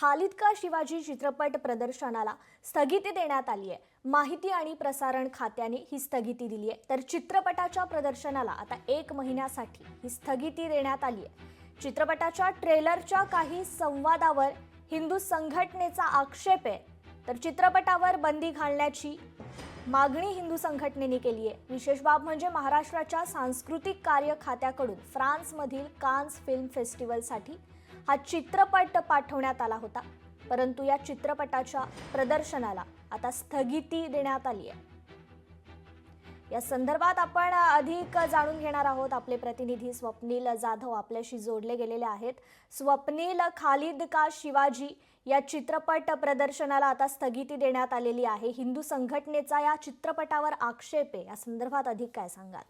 खालिद का शिवाजी चित्रपट प्रदर्शनाला स्थगिती देण्यात आली आहे। माहिती आणि प्रसारण खात्याने ही स्थगिती दिली आहे, तर चित्रपटाच्या प्रदर्शनाला आता 1 महिन्यासाठी ही स्थगिती देण्यात आली आहे। चित्रपटाच्या ट्रेलरच्या काही संवादावर हिंदू संघटनेचा आक्षेप आहे, तर चित्रपटावर बंदी घालण्याची मागणी हिंदू संघटनेने केली आहे। विशेष बाब म्हणजे महाराष्ट्राच्या सांस्कृतिक कार्य खात्याकडून फ्रान्समधील कान्स फिल्म फेस्टिवलसाठी हा चित्रपट पाठवण्यात आला होता, परंतु या चित्रपटाच्या प्रदर्शनाला आता स्थगिती देण्यात आली आहे। या संदर्भात आपण अधिक जाणून घेणार आहोत। आपले प्रतिनिधी स्वप्नील जाधव आपल्याशी जोडले गेलेले आहेत। स्वप्नील, खालिद का शिवाजी या चित्रपट प्रदर्शनाला आता स्थगिती देण्यात आलेली आहे। हिंदू संघटनेचा या चित्रपटावर आक्षेप आहे, या संदर्भात अधिक काय सांगाल?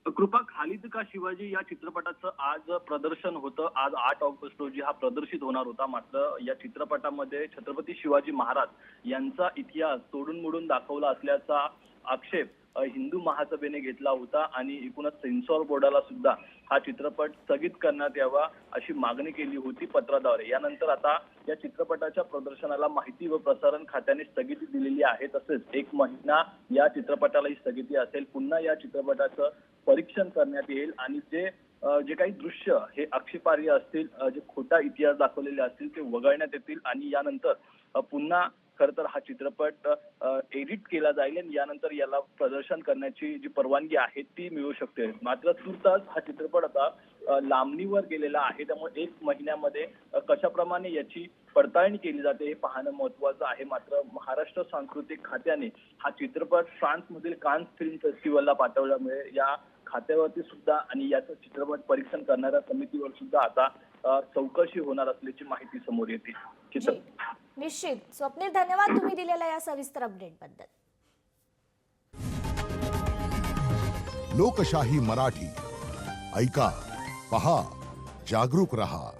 कृपा, खालिद का शिवाजी या चित्रपटाचं आज प्रदर्शन होतं। आज 8 ऑगस्ट रोजी हा प्रदर्शित होणार होता। मात्र या चित्रपटामध्ये छत्रपती शिवाजी महाराज यांचा इतिहास तोडून मोडून दाखवला असल्याचा आक्षेप हिंदू महासभेने घेतला होता आणि एकूणच सेन्सॉर बोर्डाला सुद्धा हा चित्रपट स्थगित करण्यात यावा अशी मागणी केली होती पत्राद्वारे। यानंतर आता या चित्रपटाच्या प्रदर्शनाला माहिती व प्रसारण खात्याने स्थगिती दिलेली आहे। तसेच 1 महिना या चित्रपटाला ही स्थगिती असेल। पुन्हा या चित्रपटाचं परीक्षण करण्यात येईल आणि जे काही दृश्य हे आक्षेपार्ह असतील, जे खोटा इतिहास दाखवलेले असतील ते वगळण्यात येतील आणि यानंतर पुन्हा खरं तर हा चित्रपट एडिट केला जाईल आणि यानंतर याला प्रदर्शन करण्याची जी परवानगी आहे ती मिळू शकते। मात्र तुर्तास हा चित्रपट आता लांबणीवर गेलेला आहे, त्यामुळे 1 महिन्यामध्ये कशाप्रमाणे याची पडताळणी केली जाते हे पाहणं महत्त्वाचं आहे। मात्र महाराष्ट्र सांस्कृतिक खात्याने हा चित्रपट फ्रान्समधील कान्स फिल्म फेस्टिवलला पाठवल्यामुळे या खात्यावरती सुद्धा आणि याचं चित्रपट परीक्षण करणाऱ्या समितीवर सुद्धा आता चौकशी होणार असल्याची माहिती समोर येते। निश्चित स्वप्नील, धन्यवाद तुम्ही दिलेल्या या सविस्तर अपडेट बद्दल। लोकशाही मराठी ऐका, पहा, जागरूक रहा।